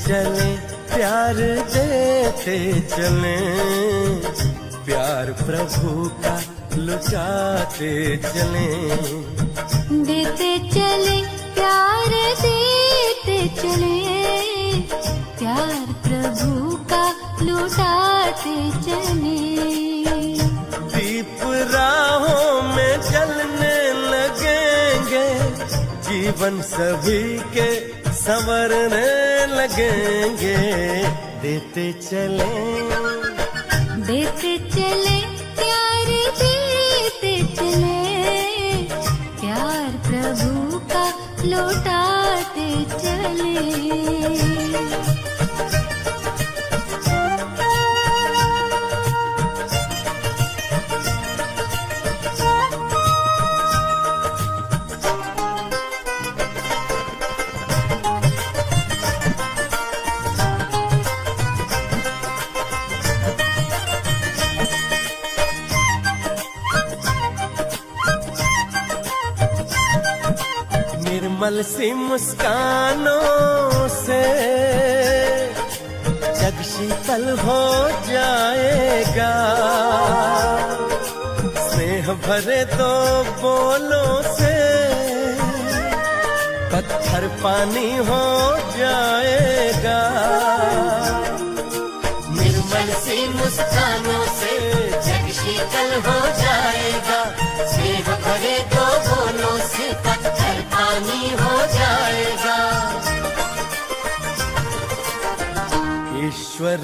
चले प्यार देते चले, प्यार प्रभु का लुटाते चले। देते चले प्यार देते चले, प्यार प्रभु का लुटाते चले। दीप राहों में जलने लगेंगे, जीवन सभी के संवरने लगेंगे। देते चले प्यार देते चले, प्यार प्रभु का लौटाते चले। निर्मल सी मुस्कानों से जग शीतल हो जाएगा, स्नेह भरे दो बोलों से पत्थर पानी हो जाएगा। निर्मल सी मुस्कानों से जग शीतल हो जाएगा, स्नेह भरे दो बोलों से पत्थर पानी हो जाएगा। ईश्वर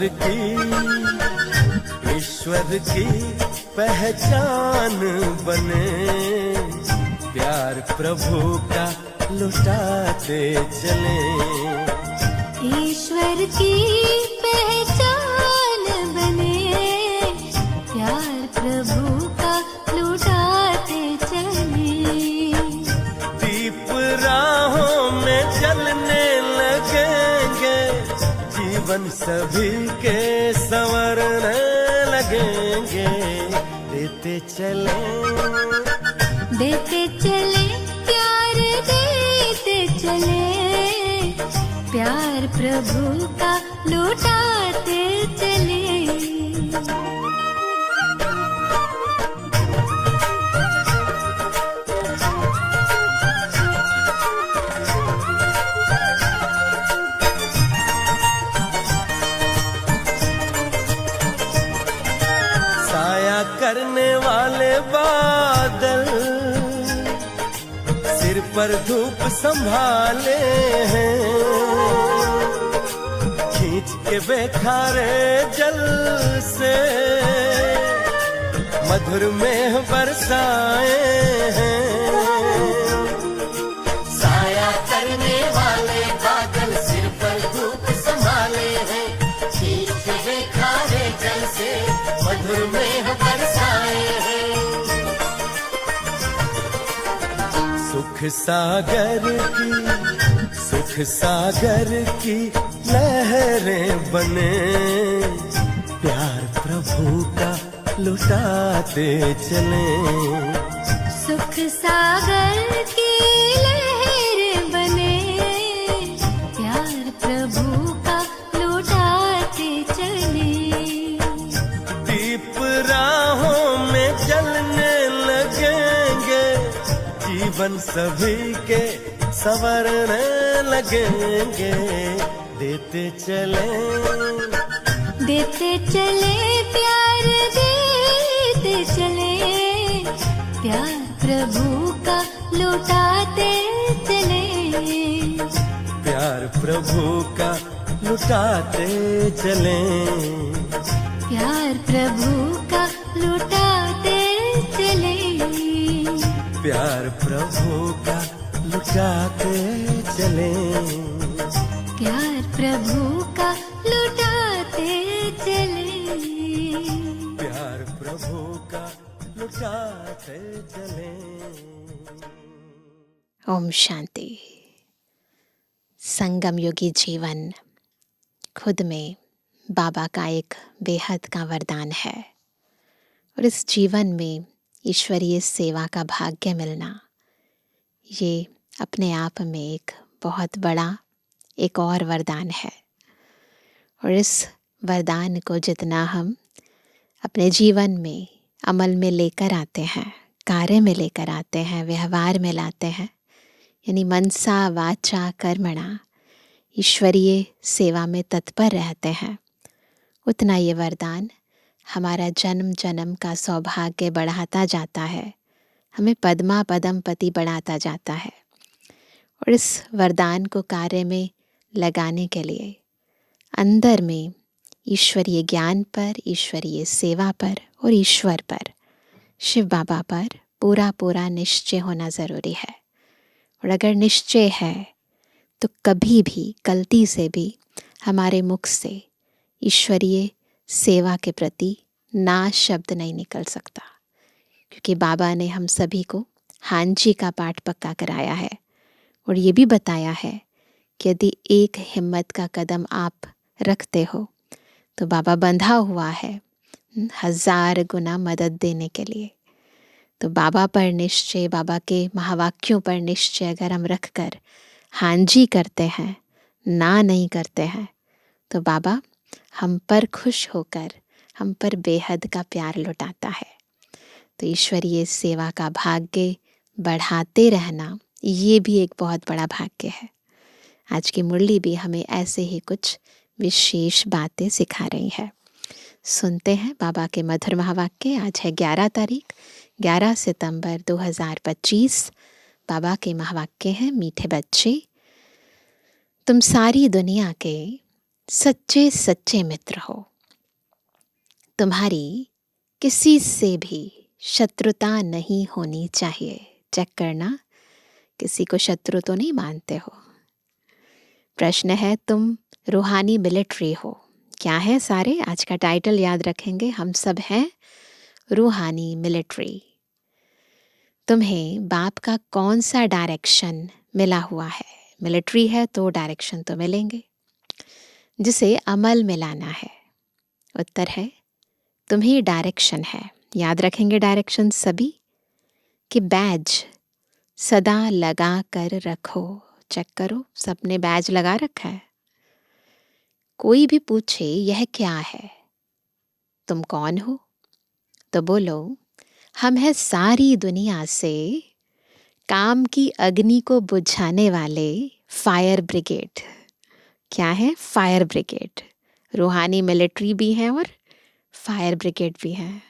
की पहचान बने, प्यार प्रभु का लुटाते चले। ईश्वर की पहचान बने, प्यार प्रभु का लुटाते चले। दीप राहों में जलने लगेंगे, जीवन सभी के संवरने लगेंगे। देते चले प्यार देते चले, प्यार प्रभु का लुटाते चले। साया करने वाले बादल सिर पर धूप संभाले हैं, खींच के बेखारे जल से मधुर मेह बरसाए हैं। साया करने वाले बादल सिर पर धूप संभाले हैं, खींच के बेखारे जल से मधुर मेह बरसाए हैं। सुख सागर की लहरें बने, प्यार प्रभु का लुटाते चले। सुख सागर की लहरें बने, प्यार प्रभु का लुटाते चले। दीप राहों में जलने लगेंगे, जीवन सभी के संवरने लगेंगे। देते चले प्यार देते चले, प्यार प्रभु का लुटाते चले। प्यार प्रभु का लुटाते चले, प्यार प्रभु का लुटाते चले। प्यार प्रभु का लुटाते चले, प्यार प्रभु का लुटाते चले। प्यार प्रभु का लुटाते चले। ओम शांति। संगम योगी जीवन खुद में बाबा का एक बेहद का वरदान है, और इस जीवन में ईश्वरीय सेवा का भाग्य मिलना, ये अपने आप में एक बहुत बड़ा एक और वरदान है। और इस वरदान को जितना हम अपने जीवन में अमल में लेकर आते हैं, कार्य में लेकर आते हैं, व्यवहार में लाते हैं, यानी मनसा वाचा कर्मणा ईश्वरीय सेवा में तत्पर रहते हैं, उतना ये वरदान हमारा जन्म जन्म का सौभाग्य बढ़ाता जाता है, हमें पद्मा पदम पति बढ़ाता जाता है। और इस वरदान को कार्य में लगाने के लिए अंदर में ईश्वरीय ज्ञान पर, ईश्वरीय सेवा पर और ईश्वर पर, शिव बाबा पर पूरा पूरा निश्चय होना ज़रूरी है। और अगर निश्चय है तो कभी भी गलती से भी हमारे मुख से ईश्वरीय सेवा के प्रति ना शब्द नहीं निकल सकता, क्योंकि बाबा ने हम सभी को हाँ जी का पाठ पक्का कराया है और ये भी बताया है कि यदि एक हिम्मत का कदम आप रखते हो तो बाबा बंधा हुआ है 1000 गुना मदद देने के लिए। तो बाबा पर निश्चय, बाबा के महावाक्यों पर निश्चय अगर हम रख कर हाँ जी करते हैं, ना नहीं करते हैं, तो बाबा हम पर खुश होकर हम पर बेहद का प्यार लुटाता है। तो ईश्वरीय सेवा का भाग्य बढ़ाते रहना ये भी एक बहुत बड़ा भाग्य है। आज की मुरली भी हमें ऐसे ही कुछ विशेष बातें सिखा रही है। सुनते हैं बाबा के मधुर महावाक्य। आज है 11 सितंबर 2025। बाबा के महावाक्य हैं, मीठे बच्चे तुम सारी दुनिया के सच्चे सच्चे मित्र हो, तुम्हारी किसी से भी शत्रुता नहीं होनी चाहिए। चेक करना, किसी को शत्रु तो नहीं मानते हो। प्रश्न है, तुम रूहानी मिलिट्री हो। क्या है सारे? आज का टाइटल याद रखेंगे, हम सब हैं रूहानी मिलिट्री। तुम्हें बाप का कौन सा डायरेक्शन मिला हुआ है? मिलिट्री है तो डायरेक्शन तो मिलेंगे, जिसे अमल में लाना है। उत्तर है, तुम्हें डायरेक्शन है। याद रखेंगे डायरेक्शन सभी कि बैज सदा लगा कर रखो। चेक करो, सबने बैज लगा रखा है। कोई भी पूछे यह क्या है, तुम कौन हो, तो बोलो हम हैं सारी दुनिया से काम की अग्नि को बुझाने वाले फायर ब्रिगेड। क्या है? Fire brigade. रूहानी मिलिट्री भी है और फायर ब्रिगेड भी है।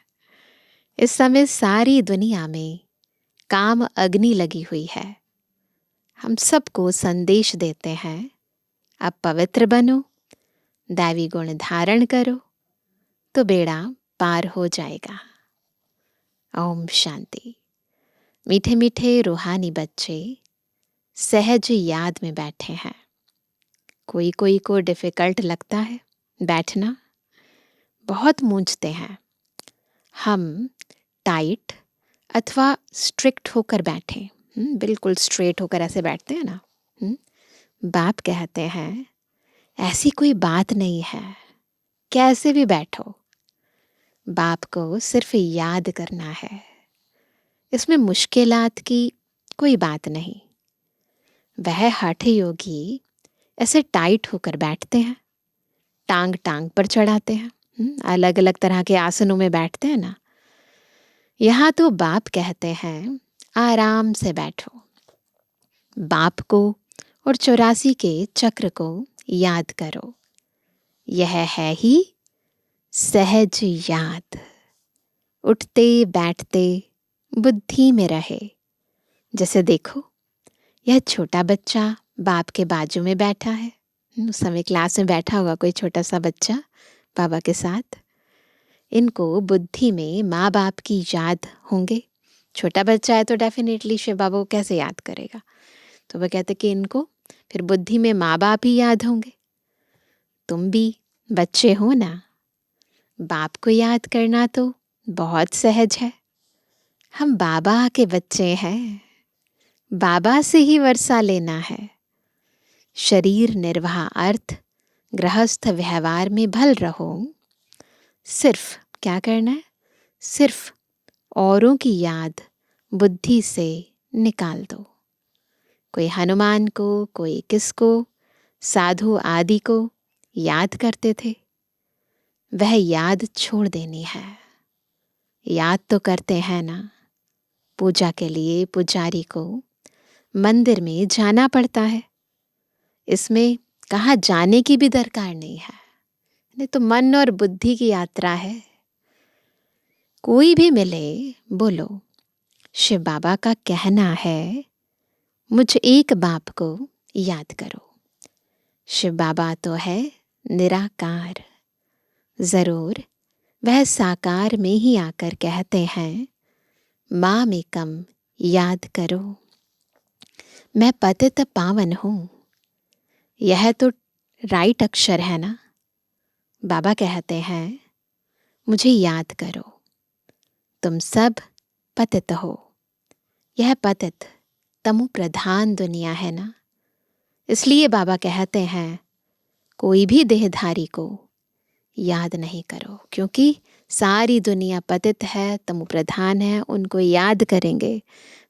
इस समय सारी दुनिया में काम अग्नि लगी हुई है। हम सबको संदेश देते हैं, अब पवित्र बनो, दैवी गुण धारण करो तो बेड़ा पार हो जाएगा। ओम शांति। मीठे मीठे रूहानी बच्चे सहज याद में बैठे हैं। कोई कोई को डिफ़िकल्ट लगता है बैठना, बहुत मूंझते हैं। हम टाइट अथवा स्ट्रिक्ट होकर बैठें, बिल्कुल स्ट्रेट होकर ऐसे बैठते हैं ना। बाप कहते हैं ऐसी कोई बात नहीं है, कैसे भी बैठो, बाप को सिर्फ याद करना है। इसमें मुश्किलात की कोई बात नहीं। वह हठ योगी ऐसे टाइट होकर बैठते हैं, टांग टांग पर चढ़ाते हैं, अलग अलग तरह के आसनों में बैठते हैं ना। यहाँ तो बाप कहते हैं आराम से बैठो, बाप को और 84 के चक्र को याद करो। यह है ही सहज याद। उठते बैठते बुद्धि में रहे। जैसे देखो, यह छोटा बच्चा बाप के बाजू में बैठा है। उस समय क्लास में बैठा होगा कोई छोटा सा बच्चा बाबा के साथ। इनको बुद्धि में माँ बाप की याद होंगे। छोटा बच्चा है तो डेफिनेटली शिव बाबा को कैसे याद करेगा। तो वह कहते कि इनको फिर बुद्धि में माँ बाप ही याद होंगे। तुम भी बच्चे हो ना, बाप को याद करना तो बहुत सहज है। हम बाबा के बच्चे हैं, बाबा से ही वर्षा लेना है। शरीर निर्वाह अर्थ गृहस्थ व्यवहार में भल रहो। सिर्फ क्या करना है? सिर्फ औरों की याद बुद्धि से निकाल दो। कोई हनुमान को, कोई किसको, साधु आदि को याद करते थे, वह याद छोड़ देनी है। याद तो करते हैं ना, पूजा के लिए पुजारी को मंदिर में जाना पड़ता है। इसमें कहाँ जाने की भी दरकार नहीं है, नहीं तो मन और बुद्धि की यात्रा है। कोई भी मिले बोलो, शिव बाबा का कहना है, मुझ एक बाप को याद करो। शिव बाबा तो है निराकार, जरूर वह साकार में ही आकर कहते हैं, माम एकम याद करो। मैं पतित पावन हूं, यह तो राइट अक्षर है ना। बाबा कहते हैं, मुझे याद करो, तुम सब पतित हो। यह पतित तमु प्रधान दुनिया है ना, इसलिए बाबा कहते हैं, कोई भी देहधारी को याद नहीं करो, क्योंकि सारी दुनिया पतित है, तमु प्रधान है। उनको याद करेंगे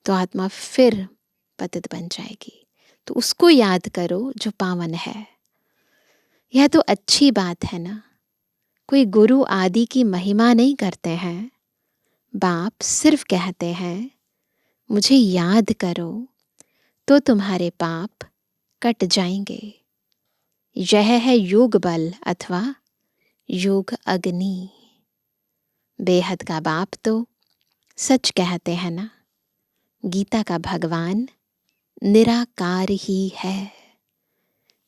तो आत्मा फिर पतित बन जाएगी। तो उसको याद करो जो पावन है। यह तो अच्छी बात है ना। कोई गुरु आदि की महिमा नहीं करते हैं, बाप सिर्फ कहते हैं, मुझे याद करो तो तुम्हारे पाप कट जाएंगे। यह है योग बल अथवा योग अग्नि। बेहद का बाप तो सच कहते हैं ना, गीता का भगवान निराकार ही है।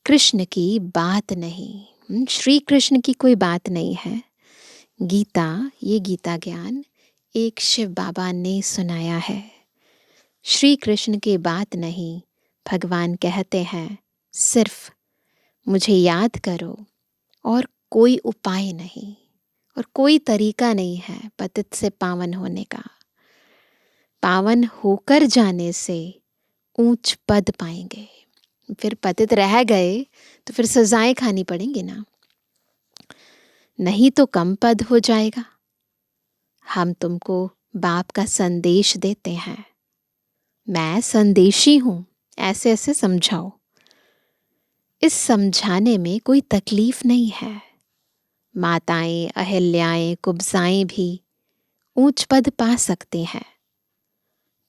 कृष्ण की बात नहीं, श्री कृष्ण की कोई बात नहीं है। गीता, ये गीता ज्ञान एक शिव बाबा ने सुनाया है। श्री कृष्ण की बात नहीं। भगवान कहते हैं, सिर्फ मुझे याद करो और कोई उपाय नहीं और कोई तरीका नहीं है पतित से पावन होने का। पावन होकर जाने से ऊंच पद पाएंगे। फिर पतित रह गए तो फिर सजाएं खानी पड़ेंगी ना, नहीं तो कम पद हो जाएगा। हम तुमको बाप का संदेश देते हैं, मैं संदेशी हूं, ऐसे ऐसे समझाओ। इस समझाने में कोई तकलीफ नहीं है। माताएं, अहिल्याएं, कुब्जाएं भी ऊंच पद पा सकती हैं,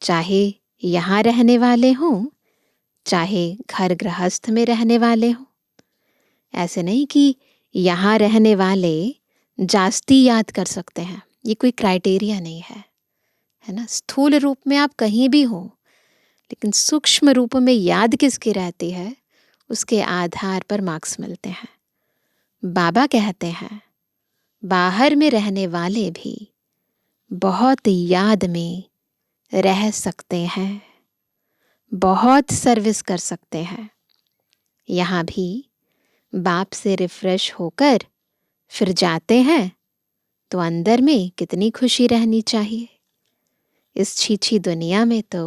चाहे यहाँ रहने वाले हों, चाहे घर गृहस्थ में रहने वाले हों। ऐसे नहीं कि यहाँ रहने वाले जास्ती याद कर सकते हैं, ये कोई क्राइटेरिया नहीं है, है ना। स्थूल रूप में आप कहीं भी हो, लेकिन सूक्ष्म रूप में याद किसकी रहती है, उसके आधार पर मार्क्स मिलते हैं। बाबा कहते हैं, बाहर में रहने वाले भी बहुत याद में रह सकते हैं, बहुत सर्विस कर सकते हैं। यहाँ भी बाप से रिफ्रेश होकर फिर जाते हैं तो अंदर में कितनी खुशी रहनी चाहिए। इस छीछी दुनिया में तो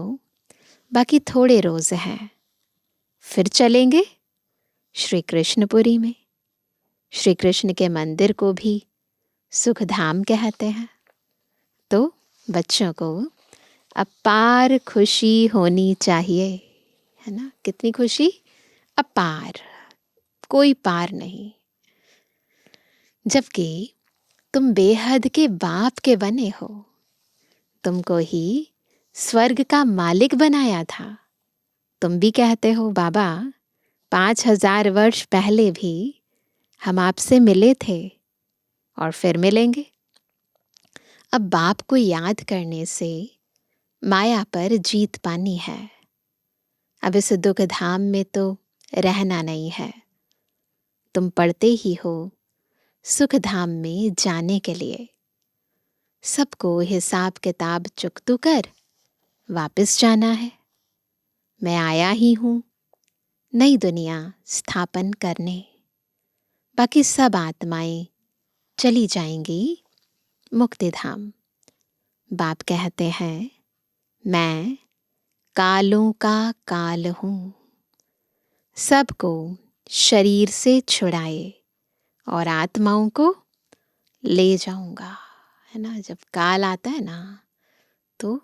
बाकी थोड़े रोज हैं, फिर चलेंगे श्री कृष्णपुरी में। श्री कृष्ण के मंदिर को भी सुखधाम कहते हैं। तो बच्चों को अपार खुशी होनी चाहिए, है ना। कितनी खुशी? अपार, कोई पार नहीं। जबकि तुम बेहद के बाप के बने हो, तुमको ही स्वर्ग का मालिक बनाया था। तुम भी कहते हो, बाबा 5000 वर्ष पहले भी हम आपसे मिले थे और फिर मिलेंगे। अब बाप को याद करने से माया पर जीत पानी है। अब इस दुख धाम में तो रहना नहीं है। तुम पढ़ते ही हो सुख धाम में जाने के लिए। सबको हिसाब किताब चुकतू कर वापस जाना है। मैं आया ही हूँ नई दुनिया स्थापन करने। बाकी सब आत्माएं चली जाएंगी मुक्ति धाम। बाप कहते हैं, मैं कालों का काल हूँ, सबको शरीर से छुड़ाए और आत्माओं को ले जाऊंगा, है ना। जब काल आता है ना तो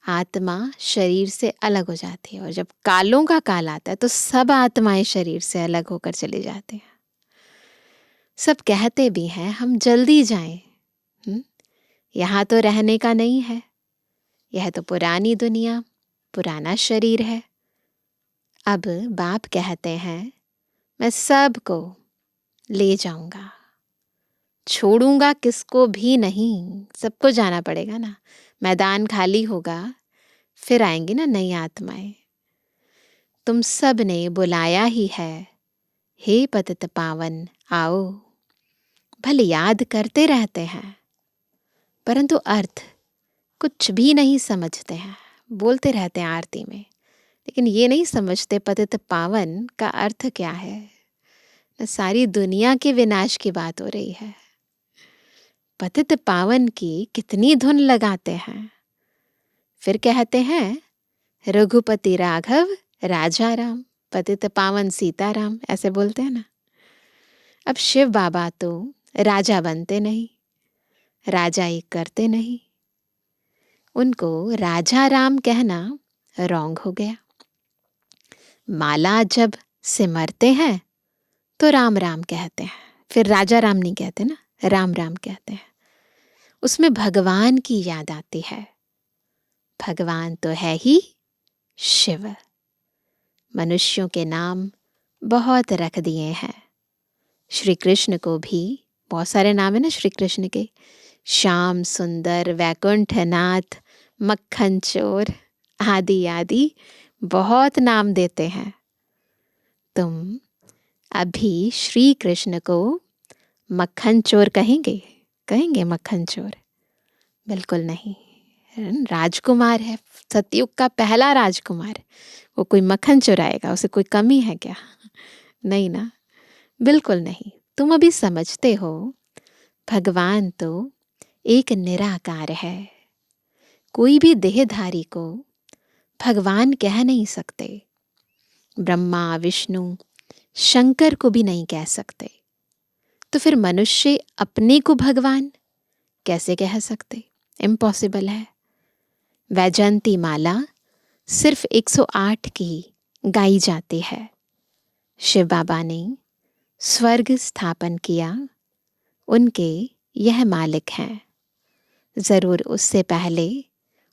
आत्मा शरीर से अलग हो जाती है, और जब कालों का काल आता है तो सब आत्माएं शरीर से अलग होकर चले जाते हैं। सब कहते भी हैं हम जल्दी जाएं, यहाँ तो रहने का नहीं है, यह तो पुरानी दुनिया, पुराना शरीर है। अब बाप कहते हैं मैं सबको ले जाऊंगा, छोड़ूंगा किसको भी नहीं, सबको जाना पड़ेगा ना। मैदान खाली होगा, फिर आएंगी ना नई आत्माएं। तुम सब ने बुलाया ही है, हे पतित पावन आओ। भले याद करते रहते हैं, परंतु अर्थ कुछ भी नहीं समझते हैं। बोलते रहते हैं आरती में, लेकिन ये नहीं समझते पतित पावन का अर्थ क्या है। न सारी दुनिया के विनाश की बात हो रही है, पतित पावन की कितनी धुन लगाते हैं। फिर कहते हैं रघुपति राघव राजा राम, पतित पावन सीताराम, ऐसे बोलते हैं ना। अब शिव बाबा तो राजा बनते नहीं, राजाई करते नहीं, उनको राजा राम कहना रॉन्ग हो गया। माला जब सिमरते हैं तो राम राम कहते हैं, फिर राजा राम नहीं कहते ना, राम राम कहते हैं। उसमें भगवान की याद आती है। भगवान तो है ही शिव। मनुष्यों के नाम बहुत रख दिए हैं। श्री कृष्ण को भी बहुत सारे नाम है ना श्री कृष्ण के, श्याम सुंदर, वैकुंठनाथ, मक्खन चोर आदि आदि बहुत नाम देते हैं। तुम अभी श्री कृष्ण को मक्खन चोर कहेंगे? कहेंगे मक्खन चोर? बिल्कुल नहीं। राजकुमार है, सतयुग का पहला राजकुमार, वो कोई मक्खन चुराएगा? उसे कोई कमी है क्या? नहीं ना, बिल्कुल नहीं। तुम अभी समझते हो भगवान तो एक निराकार है। कोई भी देहधारी को भगवान कह नहीं सकते, ब्रह्मा विष्णु शंकर को भी नहीं कह सकते। तो फिर मनुष्य अपने को भगवान कैसे कह सकते? इम्पॉसिबल है। वैजयंती माला सिर्फ 108 की गाई जाती है। शिव बाबा ने स्वर्ग स्थापन किया, उनके यह मालिक हैं। जरूर उससे पहले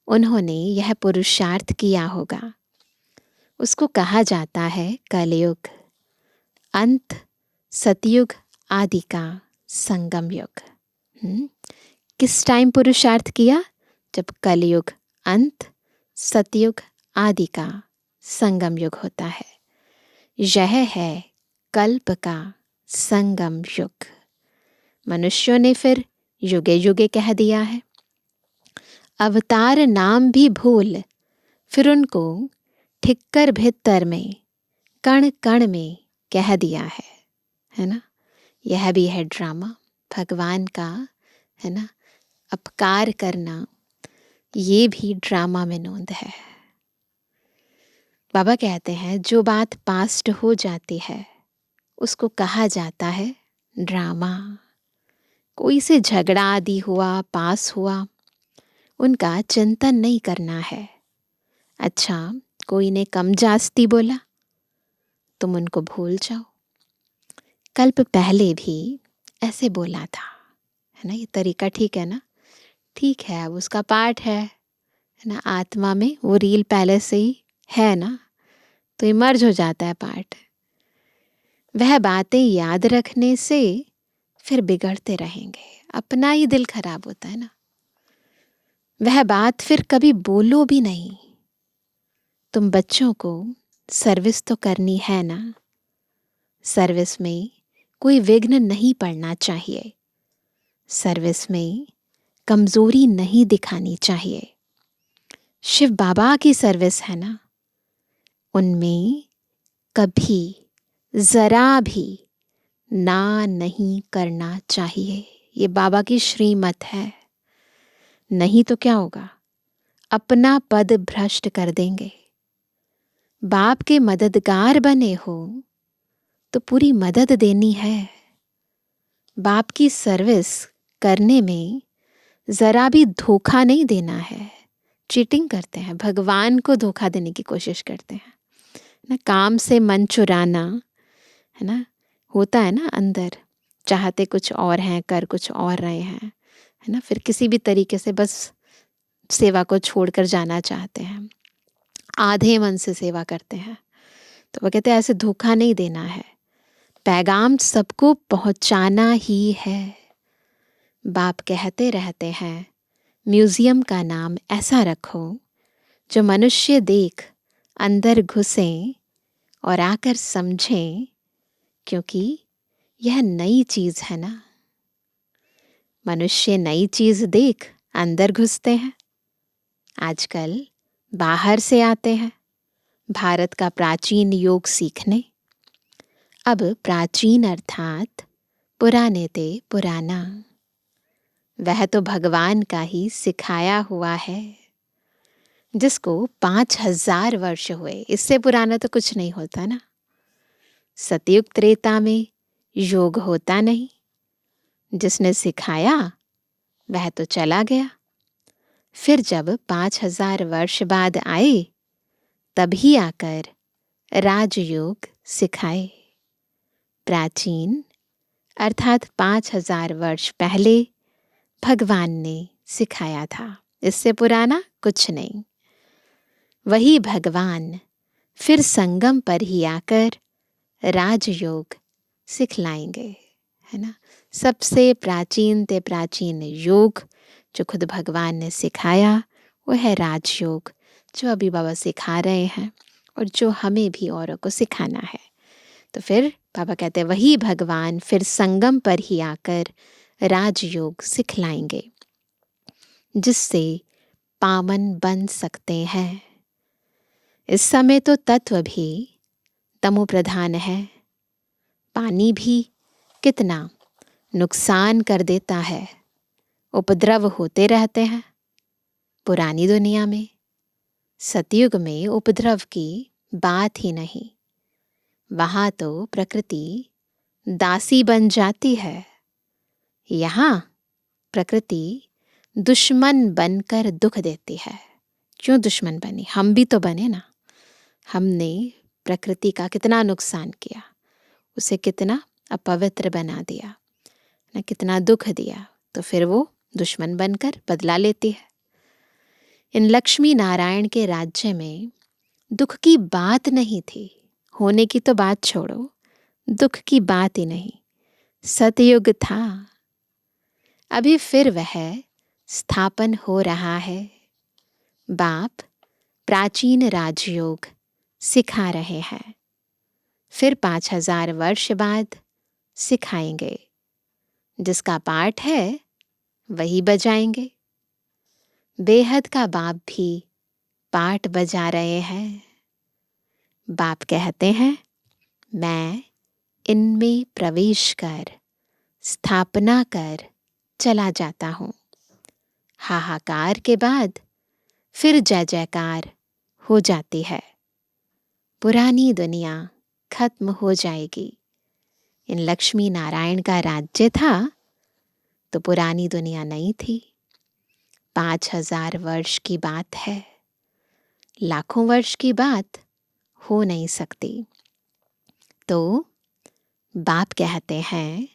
उन्होंने यह पुरुषार्थ किया होगा। उसको कहा जाता है कलयुग, अंत सतयुग आदि का संगम युग। किस टाइम पुरुषार्थ किया? जब कलयुग अंत सतयुग आदि का संगम युग होता है। यह है कल्प का संगम युग। मनुष्यों ने फिर युगे युगे कह दिया है। अवतार नाम भी भूल, फिर उनको ठिक्कर भित्तर में कण कण में कह दिया है ना। यह भी है ड्रामा भगवान का, है ना। अपकार करना ये भी ड्रामा में नोंद है। बाबा कहते हैं जो बात पास्ट हो जाती है उसको कहा जाता है ड्रामा। कोई से झगड़ा आदि हुआ, पास हुआ, उनका चिंतन नहीं करना है। अच्छा, कोई ने कम जास्ती बोला, तुम उनको भूल जाओ। कल्प पहले भी ऐसे बोला था, है ना। ये तरीका ठीक है ना? ठीक है, अब उसका पार्ट है ना। आत्मा में वो रील पहले से ही है ना, तो इमर्ज हो जाता है पार्ट। वह बातें याद रखने से फिर बिगड़ते रहेंगे, अपना ही दिल खराब होता है ना। वह बात फिर कभी बोलो भी नहीं। तुम बच्चों को सर्विस तो करनी है ना। सर्विस में कोई विघ्न नहीं पड़ना चाहिए। सर्विस में कमजोरी नहीं दिखानी चाहिए। शिव बाबा की सर्विस है ना, उनमें कभी जरा भी ना नहीं करना चाहिए। ये बाबा की श्रीमत है। नहीं तो क्या होगा? अपना पद भ्रष्ट कर देंगे। बाप के मददगार बने हो तो पूरी मदद देनी है। बाप की सर्विस करने में जरा भी धोखा नहीं देना है। चीटिंग करते हैं, भगवान को धोखा देने की कोशिश करते हैं ना। काम से मन चुराना, है ना, होता है ना अंदर, चाहते कुछ और हैं, कर कुछ और रहे हैं, है ना। फिर किसी भी तरीके से बस सेवा को छोड़कर जाना चाहते हैं, आधे मन से सेवा करते हैं। तो वो कहते हैं ऐसे धोखा नहीं देना है, पैगाम सबको पहुंचाना ही है। बाप कहते रहते हैं म्यूजियम का नाम ऐसा रखो जो मनुष्य देख अंदर घुसें और आकर समझें, क्योंकि यह नई चीज है ना। मनुष्य नई चीज देख अंदर घुसते हैं। आजकल बाहर से आते हैं भारत का प्राचीन योग सीखने। अब प्राचीन अर्थात पुराने ते पुराना, वह तो भगवान का ही सिखाया हुआ है, जिसको 5000 वर्ष हुए। इससे पुराना तो कुछ नहीं होता ना। सतयुग त्रेता में योग होता नहीं, जिसने सिखाया वह तो चला गया। फिर जब 5000 वर्ष बाद आए, तभी आकर राजयोग सिखाए। प्राचीन अर्थात 5000 वर्ष पहले भगवान ने सिखाया था, इससे पुराना कुछ नहीं। वही भगवान फिर संगम पर ही आकर राजयोग सिखलाएंगे, है ना। सबसे प्राचीन ते प्राचीन योग जो खुद भगवान ने सिखाया वो है राजयोग, जो अभी बाबा सिखा रहे हैं और जो हमें भी औरों को सिखाना है। तो फिर बाबा कहते हैं वही भगवान फिर संगम पर ही आकर राजयोग सिखलाएंगे, जिससे पावन बन सकते हैं। इस समय तो तत्व भी तमो प्रधान है। पानी भी कितना नुकसान कर देता है, उपद्रव होते रहते हैं। पुरानी दुनिया में, सतयुग में उपद्रव की बात ही नहीं। वहाँ तो प्रकृति दासी बन जाती है। यहाँ प्रकृति दुश्मन बनकर दुख देती है। क्यों दुश्मन बनी? हम भी तो बने ना। हमने प्रकृति का कितना नुकसान किया, उसे कितना अपवित्र बना दिया ना, कितना दुख दिया, तो फिर वो दुश्मन बनकर बदला लेती है। इन लक्ष्मी नारायण के राज्य में दुख की बात नहीं थी। होने की तो बात छोड़ो, दुख की बात ही नहीं। सतयुग था, अभी फिर वह स्थापन हो रहा है। बाप प्राचीन राजयोग सिखा रहे हैं, फिर 5000 वर्ष बाद सिखाएंगे। जिसका पाठ है वही बजाएंगे। बेहद का बाप भी पाठ बजा रहे हैं। बाप कहते हैं मैं इनमें प्रवेश कर स्थापना कर चला जाता हूँ। हाहाकार के बाद फिर जय जयकार हो जाती है। पुरानी दुनिया खत्म हो जाएगी। इन लक्ष्मी नारायण का राज्य था तो पुरानी दुनिया नहीं थी। 5000 वर्ष की बात है, लाखों वर्ष की बात हो नहीं सकती। तो बाप कहते हैं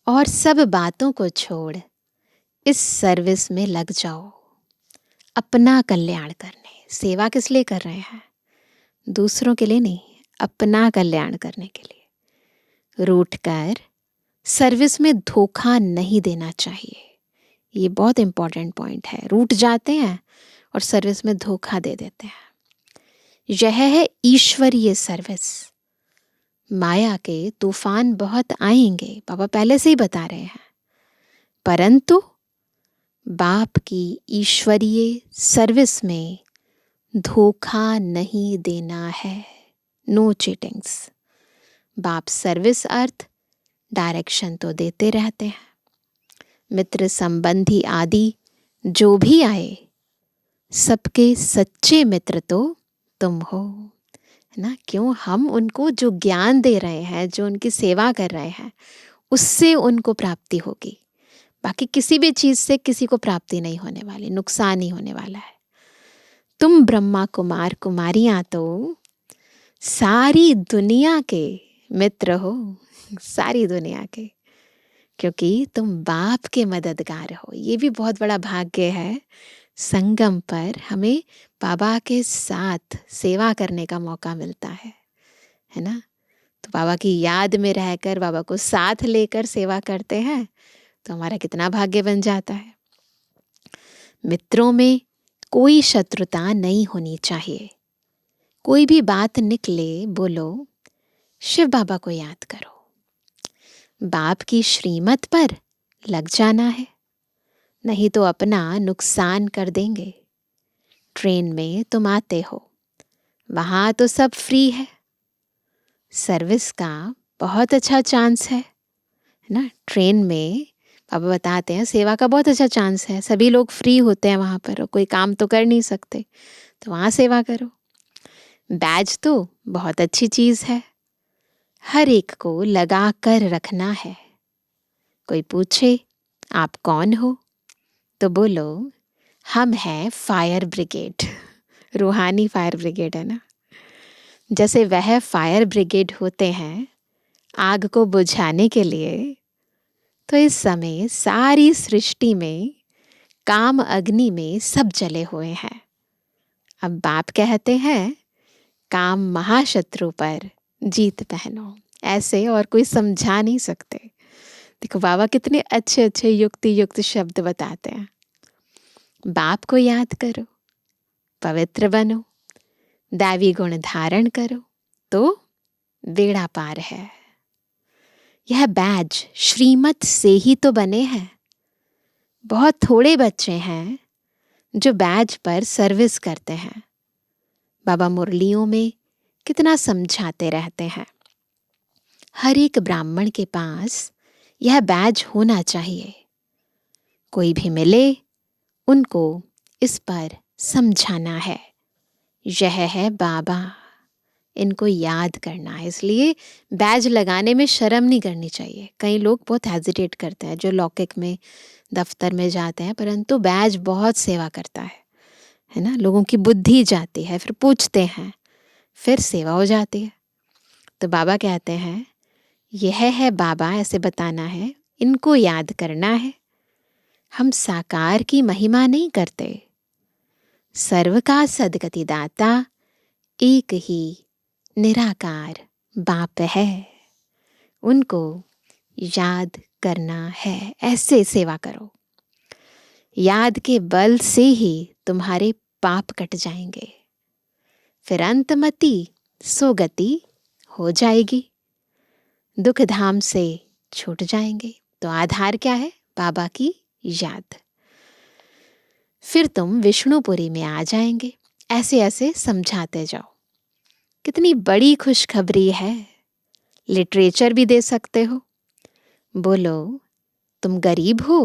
और सब बातों को छोड़ इस सर्विस में लग जाओ, अपना कल्याण करने। सेवा किस लिए कर रहे हैं? दूसरों के लिए नहीं, अपना कल्याण करने के लिए। रूठ कर सर्विस में धोखा नहीं देना चाहिए। ये बहुत इंपॉर्टेंट पॉइंट है। रूठ जाते हैं और सर्विस में धोखा दे देते हैं। यह है ईश्वरीय सर्विस। माया के तूफान बहुत आएंगे, बाबा पहले से ही बता रहे हैं, परंतु बाप की ईश्वरीय सर्विस में धोखा नहीं देना है। No cheatings. बाप सर्विस अर्थ डायरेक्शन तो देते रहते हैं। मित्र संबंधी आदि जो भी आए, सबके सच्चे मित्र तो तुम हो, है ना। क्यों? हम उनको जो ज्ञान दे रहे हैं, जो उनकी सेवा कर रहे हैं, उससे उनको प्राप्ति होगी। बाकी किसी भी चीज से किसी को प्राप्ति नहीं होने वाली, नुकसान ही होने वाला है। तुम ब्रह्मा कुमार कुमारियां तो सारी दुनिया के मित्र हो, सारी दुनिया के, क्योंकि तुम बाप के मददगार हो। ये भी बहुत बड़ा भाग्य है, संगम पर हमें बाबा के साथ सेवा करने का मौका मिलता है ना। तो बाबा की याद में रहकर बाबा को साथ लेकर सेवा करते हैं तो हमारा कितना भाग्य बन जाता है। मित्रों में कोई शत्रुता नहीं होनी चाहिए। कोई भी बात निकले बोलो शिव बाबा को याद करो। बाप की श्रीमत पर लग जाना है, नहीं तो अपना नुकसान कर देंगे। ट्रेन में तुम आते हो, वहाँ तो सब फ्री है, सर्विस का बहुत अच्छा चांस है ना। ट्रेन में बाबा बताते हैं सेवा का बहुत अच्छा चांस है, सभी लोग फ्री होते हैं वहाँ पर और कोई काम तो कर नहीं सकते, तो वहाँ सेवा करो। बैज तो बहुत अच्छी चीज़ है, हर एक को लगा कर रखना है। कोई पूछे आप कौन हो तो बोलो हम हैं फायर ब्रिगेड, रूहानी फायर ब्रिगेड है ना। जैसे वह फायर ब्रिगेड होते हैं आग को बुझाने के लिए, तो इस समय सारी सृष्टि में काम अग्नि में सब जले हुए हैं। अब बाप कहते हैं काम महाशत्रु पर जीत पहनो, ऐसे और कोई समझा नहीं सकते। देखो बाबा कितने अच्छे अच्छे युक्ति युक्त शब्द बताते हैं। बाप को याद करो, पवित्र बनो, दैवी गुण धारण करो तो बेड़ा पार है। यह बैज श्रीमत से ही तो बने हैं। बहुत थोड़े बच्चे हैं जो बैज पर सर्विस करते हैं। बाबा मुरलियों में कितना समझाते रहते हैं, हर एक ब्राह्मण के पास यह बैज होना चाहिए। कोई भी मिले उनको इस पर समझाना है, यह है बाबा, इनको याद करना है। इसलिए बैज लगाने में शर्म नहीं करनी चाहिए। कई लोग बहुत हेजिटेट करते हैं जो लौकिक में दफ्तर में जाते हैं, परंतु बैज बहुत सेवा करता है ना। लोगों की बुद्धि जाती है, फिर पूछते हैं, फिर सेवा हो जाती है। तो बाबा कहते हैं यह है बाबा, ऐसे बताना है, इनको याद करना है। हम साकार की महिमा नहीं करते, सर्व का सदगति दाता एक ही निराकार बाप है, उनको याद करना है। ऐसे सेवा करो, याद के बल से ही तुम्हारे पाप कट जाएंगे, फिर अंतमति सोगति हो जाएगी, दुख धाम से छूट जाएंगे। तो आधार क्या है? बाबा की याद। फिर तुम विष्णुपुरी में आ जाएंगे। ऐसे ऐसे समझाते जाओ। कितनी बड़ी खुशखबरी है। लिटरेचर भी दे सकते हो। बोलो तुम गरीब हो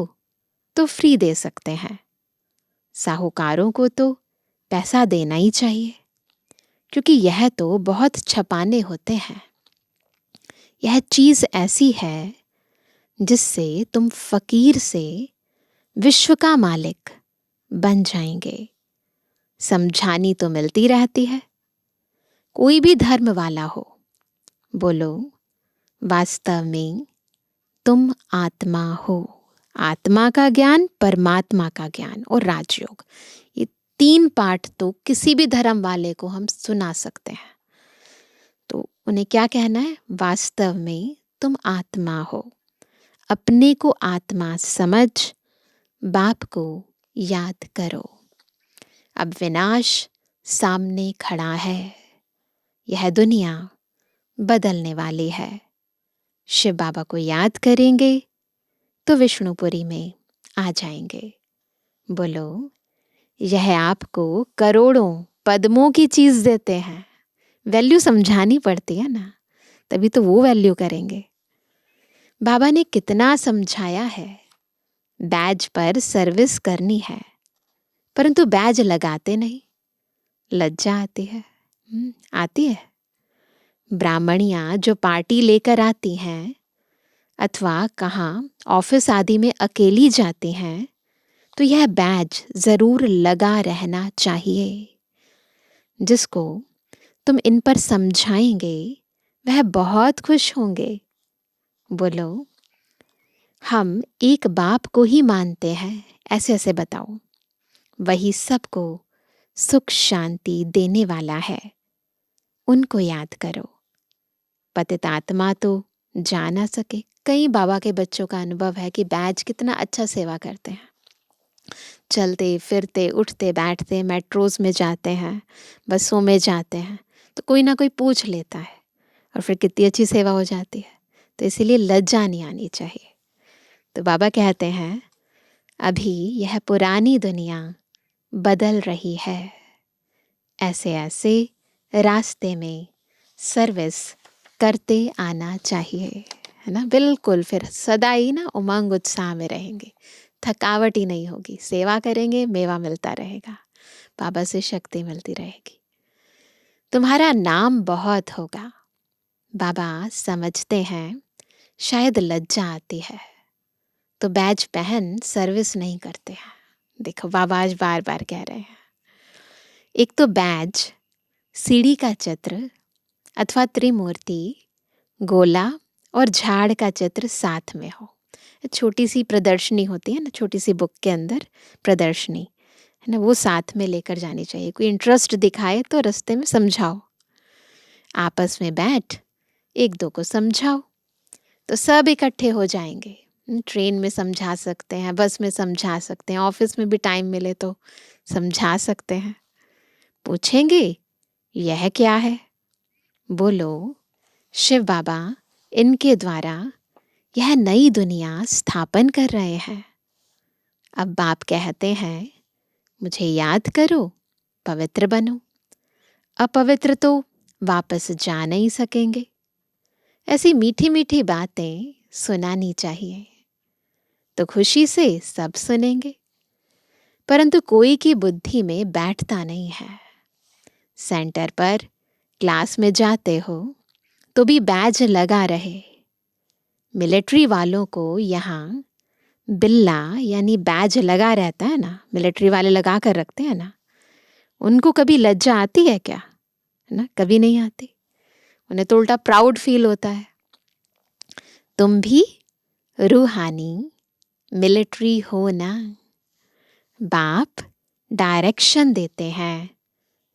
तो फ्री दे सकते हैं, साहूकारों को तो पैसा देना ही चाहिए, क्योंकि यह तो बहुत छपाने होते हैं। यह चीज़ ऐसी है जिससे तुम फकीर से विश्व का मालिक बन जाएंगे। समझानी तो मिलती रहती है। कोई भी धर्म वाला हो, बोलो वास्तव में तुम आत्मा हो। आत्मा का ज्ञान, परमात्मा का ज्ञान और राजयोग, ये 3 पाठ तो किसी भी धर्म वाले को हम सुना सकते हैं। तो उन्हें क्या कहना है? वास्तव में तुम आत्मा हो। अपने को आत्मा समझ बाप को याद करो। अब विनाश सामने खड़ा है। यह दुनिया बदलने वाली है। शिव बाबा को याद करेंगे तो विष्णुपुरी में आ जाएंगे। बोलो यह आपको करोड़ों पद्मों की चीज देते हैं। वैल्यू समझानी पड़ती है ना, तभी तो वो वैल्यू करेंगे। बाबा ने कितना समझाया है, बैज पर सर्विस करनी है, परंतु बैज लगाते नहीं, लज्जा आती है। आती है। ब्राह्मणियां जो पार्टी लेकर आती हैं अथवा कहाँ ऑफिस आदि में अकेली जाती हैं, तो यह बैज जरूर लगा रहना चाहिए। जिसको तुम इन पर समझाएंगे वह बहुत खुश होंगे। बोलो हम एक बाप को ही मानते हैं, ऐसे ऐसे बताओ। वही सबको सुख शांति देने वाला है, उनको याद करो। पतित आत्मा तो जा ना सके। कई बाबा के बच्चों का अनुभव है कि बैज कितना अच्छा सेवा करते हैं। चलते फिरते उठते बैठते मेट्रोज में जाते हैं, बसों में जाते हैं, तो कोई ना कोई पूछ लेता है और फिर कितनी अच्छी सेवा हो जाती है। तो इसीलिए लज्जा नहीं आनी चाहिए। तो बाबा कहते हैं अभी यह पुरानी दुनिया बदल रही है, ऐसे ऐसे रास्ते में सर्विस करते आना चाहिए, है ना। बिल्कुल, फिर सदा ही ना उमंग उत्साह में रहेंगे, थकावट ही नहीं होगी। सेवा करेंगे, मेवा मिलता रहेगा, बाबा से शक्ति मिलती रहेगी। तुम्हारा नाम बहुत होगा। बाबा समझते हैं शायद लज्जा आती है, तो बैज पहन सर्विस नहीं करते हैं। देखो बाबा आज बार बार कह रहे हैं, एक तो बैज सीढ़ी का चित्र अथवा त्रिमूर्ति, गोला और झाड़ का चित्र साथ में हो। छोटी सी प्रदर्शनी होती है ना, छोटी सी बुक के अंदर प्रदर्शनी है ना, वो साथ में लेकर जानी चाहिए। कोई इंटरेस्ट दिखाए तो रास्ते में समझाओ, आपस में बैठ एक दो को समझाओ, तो सब इकट्ठे हो जाएंगे। ट्रेन में समझा सकते हैं, बस में समझा सकते हैं, ऑफिस में भी टाइम मिले तो समझा सकते हैं। पूछेंगे यह क्या है, बोलो शिव बाबा इनके द्वारा यह नई दुनिया स्थापन कर रहे हैं। अब बाप कहते हैं मुझे याद करो, पवित्र बनो। अपवित्र तो वापस जा नहीं सकेंगे। ऐसी मीठी मीठी बातें सुनानी चाहिए, तो खुशी से सब सुनेंगे, परंतु कोई की बुद्धि में बैठता नहीं है। सेंटर पर क्लास में जाते हो तो भी बैज लगा रहे। मिलिट्री वालों को यहाँ बिल्ला यानी बैज लगा रहता है ना, मिलिट्री वाले लगा कर रखते हैं ना, उनको कभी लज्जा आती है क्या, है ना, कभी नहीं आती। उन्हें तो उल्टा प्राउड फील होता है। तुम भी रूहानी मिलिट्री हो ना। बाप डायरेक्शन देते हैं,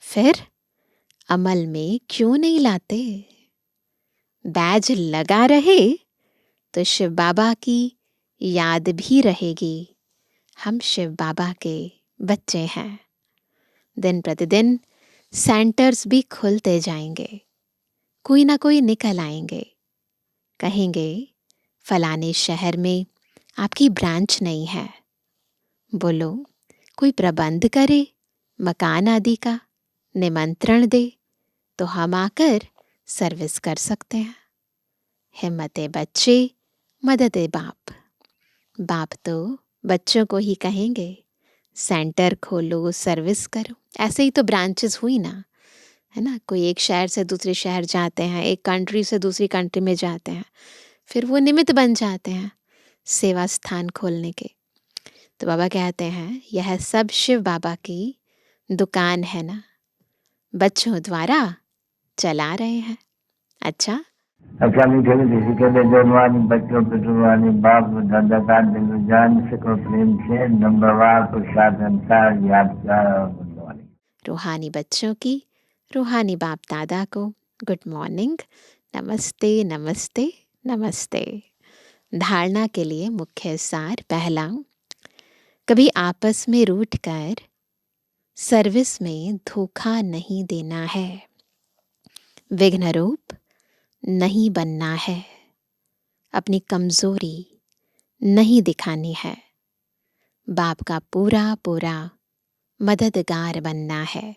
फिर अमल में क्यों नहीं लाते। बैज लगा रहे तो शिव बाबा की याद भी रहेगी, हम शिव बाबा के बच्चे हैं। दिन प्रतिदिन सेंटर्स भी खुलते जाएंगे, कोई ना कोई निकल आएंगे, कहेंगे फलाने शहर में आपकी ब्रांच नहीं है, बोलो कोई प्रबंध करे मकान आदि का, निमंत्रण दे, तो हम आकर सर्विस कर सकते हैं। हिम्मते बच्चे, मददे बाप। बाप तो बच्चों को ही कहेंगे सेंटर खोलो, सर्विस करो। ऐसे ही तो ब्रांचेस हुई ना, है ना। कोई एक शहर से दूसरे शहर जाते हैं, एक कंट्री से दूसरी कंट्री में जाते हैं, फिर वो निमित्त बन जाते हैं सेवा स्थान खोलने के। तो बाबा कहते हैं यह सब शिव बाबा की दुकान है ना, बच्चों द्वारा चला रहे हैं। अच्छा, मीठे मीठे कहते जन्मानी बच्चों पितृवानी बाप दादा का दिल जान सको प्रेम से नंबरवार पुरुषार्थ अनुसार याद कर। रूहानी बच्चों की रूहानी बाप दादा को गुड मॉर्निंग, नमस्ते नमस्ते नमस्ते। धारणा के लिए मुख्य सार। पहला, कभी आपस में रूठकर सर्विस में धोखा नहीं देना है, विघ्न रूप नहीं बनना है, अपनी कमजोरी नहीं दिखानी है, बाप का पूरा पूरा मददगार बनना है।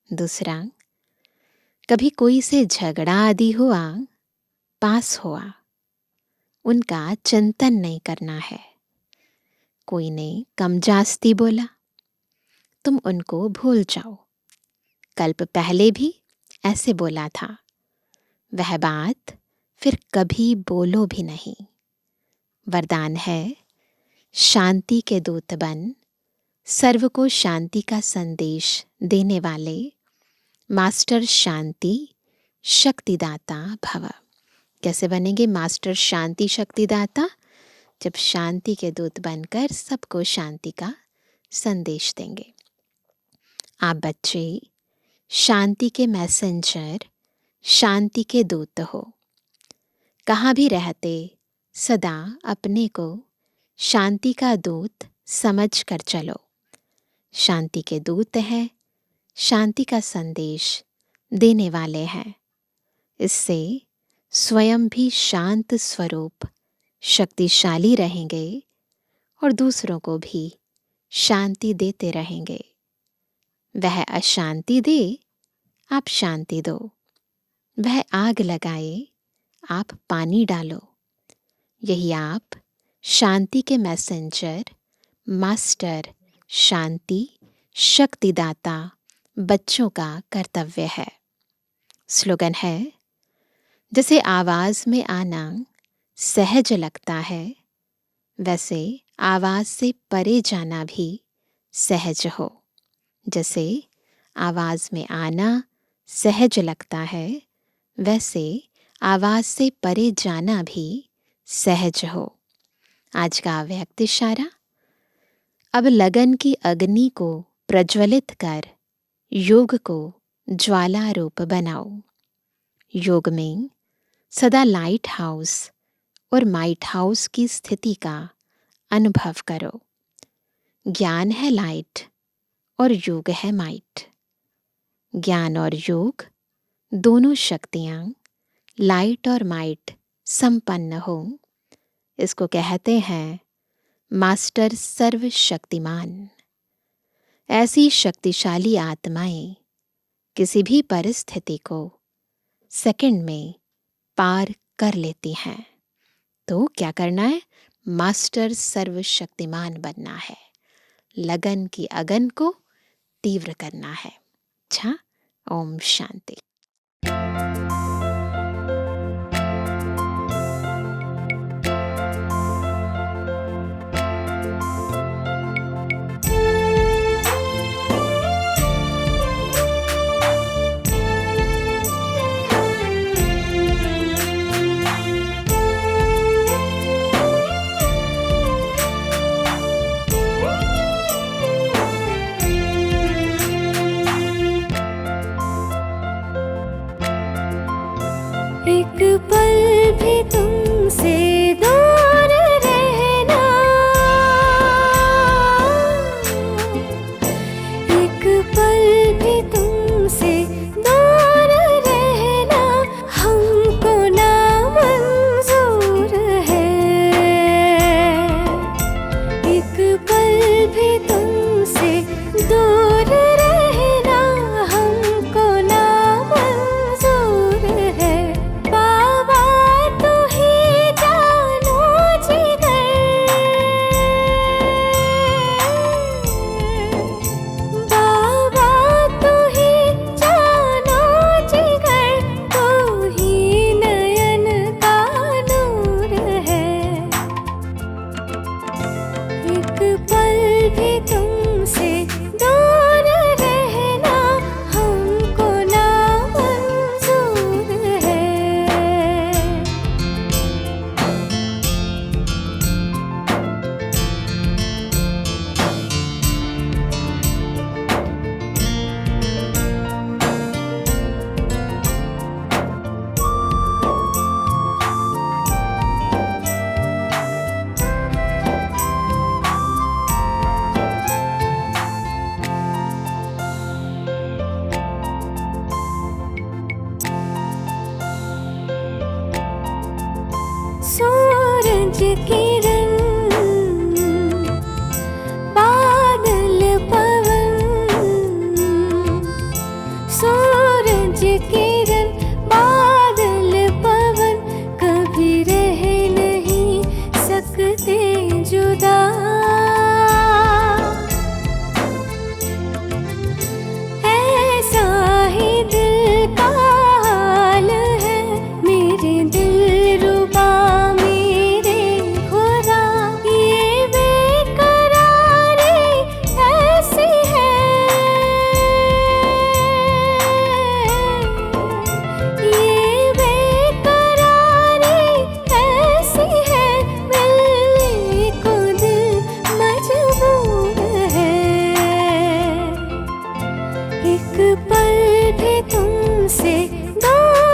दूसरा, कभी कोई से झगड़ा आदि हुआ, पास हुआ, उनका चिंतन नहीं करना है। कोई ने कम जास्ती बोला, तुम उनको भूल जाओ, कल्प पहले भी ऐसे बोला था, वह बात फिर कभी बोलो भी नहीं। वरदान है शांति के दूत बन, सर्व को शांति का संदेश देने वाले मास्टर शांति शक्तिदाता भव। कैसे बनेंगे मास्टर शांति शक्तिदाता? जब शांति के दूत बनकर सबको शांति का संदेश देंगे। आप बच्चे शांति के मैसेंजर, शांति के दूत हो। कहाँ भी रहते सदा अपने को शांति का दूत समझ कर चलो। शांति के दूत हैं, शांति का संदेश देने वाले हैं। इससे स्वयं भी शांत स्वरूप शक्तिशाली रहेंगे और दूसरों को भी शांति देते रहेंगे। वह अशांति दे, आप शांति दो। वह आग लगाए, आप पानी डालो। यही आप शांति के मैसेंजर, मास्टर, शांति, शक्तिदाता बच्चों का कर्तव्य है। स्लोगन है, जैसे आवाज में आना सहज लगता है, वैसे आवाज से परे जाना भी सहज हो। जैसे आवाज में आना सहज लगता है, वैसे आवाज से परे जाना भी सहज हो। आज का अव्यक्त इशारा, अब लगन की अग्नि को प्रज्वलित कर योग को ज्वाला रूप बनाओ। योग में सदा लाइट हाउस और माइट हाउस की स्थिति का अनुभव करो। ज्ञान है लाइट और योग है माइट। ज्ञान और योग दोनों शक्तियाँ लाइट और माइट संपन्न हो, इसको कहते हैं मास्टर सर्वशक्तिमान। ऐसी शक्तिशाली आत्माएं किसी भी परिस्थिति को सेकंड में पार कर लेती हैं। तो क्या करना है? मास्टर सर्वशक्तिमान बनना है। लगन की अगन को तीव्र करना है। अच्छा, ओम शांति। एक पल भी तुमसे दूर रहना, एक पल भी तुमसे दूर रहना हमको नामंजूर है। एक पल भी तुमसे दूर रहना हमको नामंजूर है। बाबा तू ही जानो जिगर, बाबा तू ही जानो जिगर, तू ही नयन का नूर है। एक पल भी तुमसे दूर रहना हमको नामंजूर है। सूरज किरण, बादल पवन, सूरज किरण, बादल पवन कभी रह नहीं सकते जुदा। ऐसा ही दिल का हाल है मेरे दिल रुबा मेरे खुदा। एक पल भी तुमसे दूर